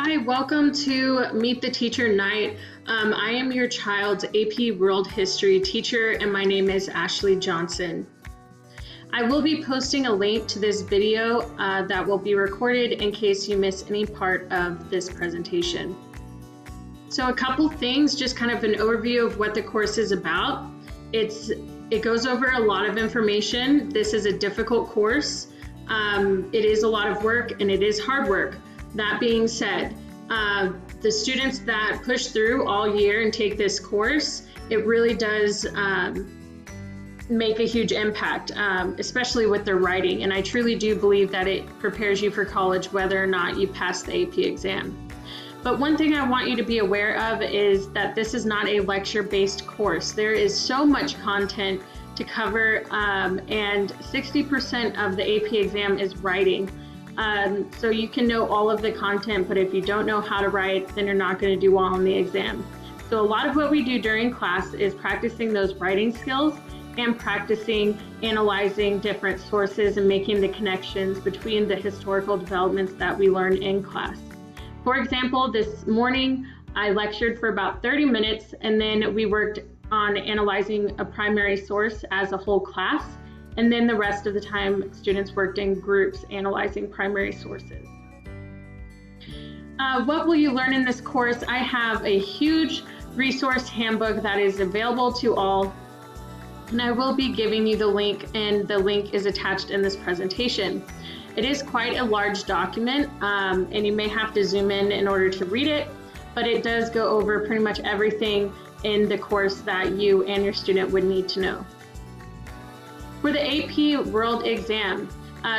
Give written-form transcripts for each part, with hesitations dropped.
Hi, welcome to Meet the Teacher Night. I am your child's AP World History teacher, and my name is Ashley Johnson. I will be posting a link to this video that will be recorded in case you miss any part of this presentation. So a couple things, just kind of an overview of what the course is about. It goes over a lot of information. This is a difficult course. It is a lot of work and it is hard work. That being said, the students that push through all year and take this course, it really does make a huge impact, especially with their writing. And I truly do believe that it prepares you for college whether or not you pass the AP exam. But one thing I want you to be aware of is that this is not a lecture-based course. There is so much content to cover, and 60% of the AP exam is writing. So you can know all of the content, but if you don't know how to write, then you're not going to do well on the exam. So a lot of what we do during class is practicing those writing skills and practicing analyzing different sources and making the connections between the historical developments that we learn in class. For example, this morning I lectured for about 30 minutes and then we worked on analyzing a primary source as a whole class. And then the rest of the time, students worked in groups analyzing primary sources. What will you learn in this course? I have a huge resource handbook that is available to all, and I will be giving you the link, and the link is attached in this presentation. It is quite a large document, and you may have to zoom in order to read it, but it does go over pretty much everything in the course that you and your student would need to know. For the AP World exam,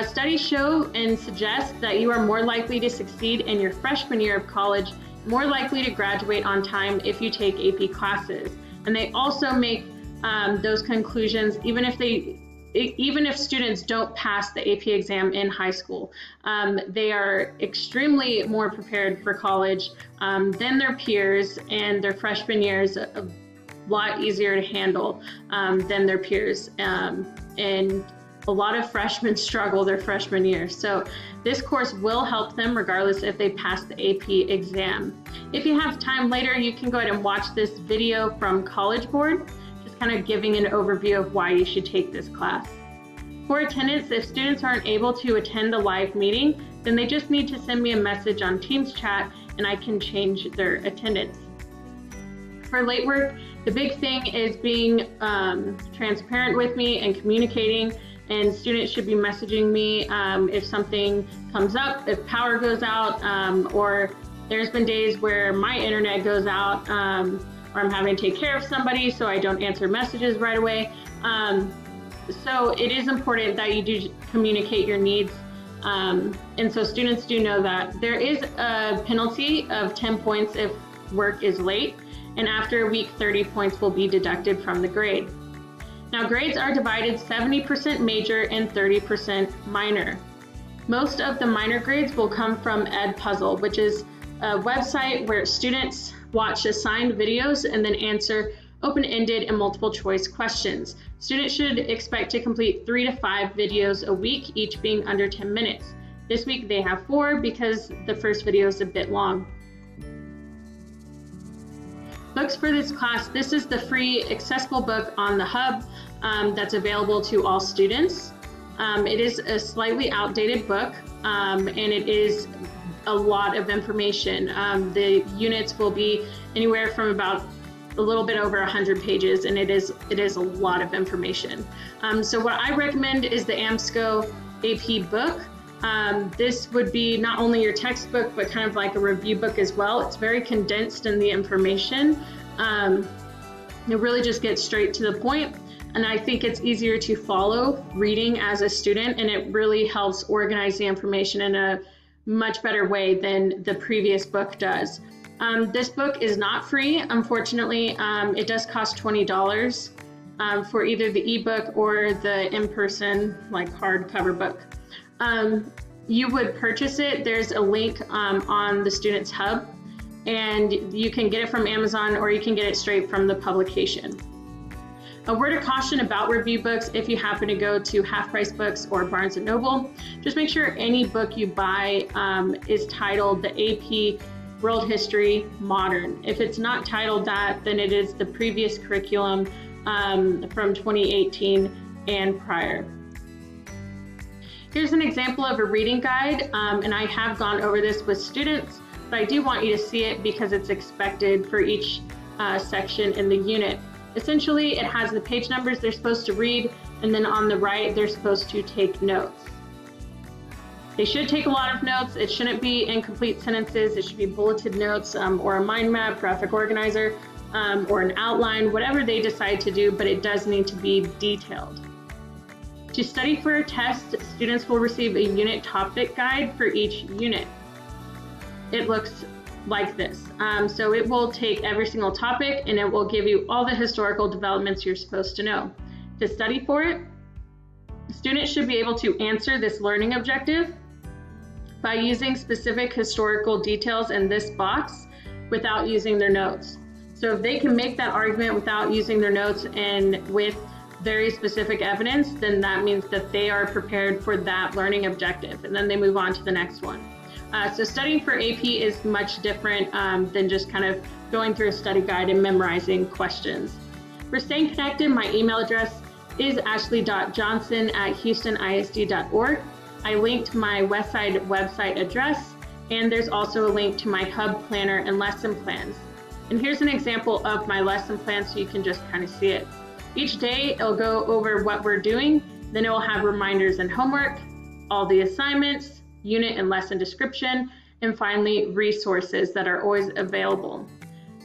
studies show and suggest that you are more likely to succeed in your freshman year of college, more likely to graduate on time if you take AP classes. And they also make those conclusions even if students don't pass the AP exam in high school. They are extremely more prepared for college than their peers, and their freshman year is a lot easier to handle than their peers. And a lot of freshmen struggle their freshman year. So this course will help them regardless if they pass the AP exam. If you have time later, you can go ahead and watch this video from College Board, just kind of giving an overview of why you should take this class. For attendance, if students aren't able to attend the live meeting, then they just need to send me a message on Teams chat and I can change their attendance. For late work, the big thing is being transparent with me and communicating, and students should be messaging me if something comes up, if power goes out, or there's been days where my internet goes out, or I'm having to take care of somebody, so I don't answer messages right away. So it is important that you do communicate your needs. And so students do know that there is a penalty of 10 points if work is late. And after week 30 points will be deducted from the grade. Now grades are divided 70% major and 30% minor. Most of the minor grades will come from Edpuzzle, which is a website where students watch assigned videos and then answer open-ended and multiple choice questions. Students should expect to complete 3 to 5 videos a week, each being under 10 minutes. This week they have 4 because the first video is a bit long. Books for this class, this is the free accessible book on the Hub that's available to all students. It is a slightly outdated book and it is a lot of information. The units will be anywhere from about a little bit over 100 pages, and it is a lot of information. So what I recommend is the AMSCO AP book. This would be not only your textbook, but kind of like a review book as well. It's very condensed in the information. It really just gets straight to the point. And I think it's easier to follow reading as a student, and it really helps organize the information in a much better way than the previous book does. This book is not free, unfortunately. It does cost $20 for either the ebook or the in-person, like hardcover book. You would purchase it. There's a link on the Students Hub, and you can get it from Amazon or you can get it straight from the publication. A word of caution about review books: if you happen to go to Half Price Books or Barnes & Noble, just make sure any book you buy is titled the AP world history, modern. If it's not titled that, then it is the previous curriculum from 2018 and prior. Here's an example of a reading guide, and I have gone over this with students, but I do want you to see it because it's expected for each section in the unit. Essentially, it has the page numbers they're supposed to read, and then on the right, they're supposed to take notes. They should take a lot of notes. It shouldn't be incomplete sentences. It should be bulleted notes or a mind map, graphic organizer, or an outline, whatever they decide to do, but it does need to be detailed. To study for a test, students will receive a unit topic guide for each unit. It looks like this. So it will take every single topic and it will give you all the historical developments you're supposed to know. To study for it, students should be able to answer this learning objective by using specific historical details in this box without using their notes. So if they can make that argument without using their notes and with very specific evidence, then that means that they are prepared for that learning objective, and then they move on to the next one. So studying for AP is much different than just kind of going through a study guide and memorizing questions. For staying connected, my email address is ashley.johnson@houstonisd.org. I linked my Westside website address, and there's also a link to my hub planner and lesson plans. And here's an example of my lesson plan so you can just kind of see it. Each day it'll go over what we're doing, then it will have reminders and homework, all the assignments, unit and lesson description, and finally resources that are always available.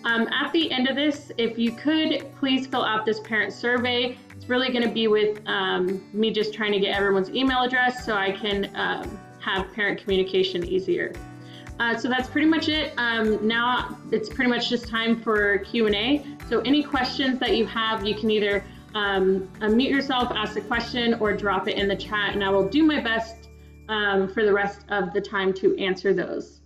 At the end of this, if you could please fill out this parent survey. It's really going to be with me just trying to get everyone's email address so I can have parent communication easier. So that's pretty much it. Now it's pretty much just time for Q&A. So any questions that you have, you can either unmute yourself, ask the question, or drop it in the chat, and I will do my best for the rest of the time to answer those.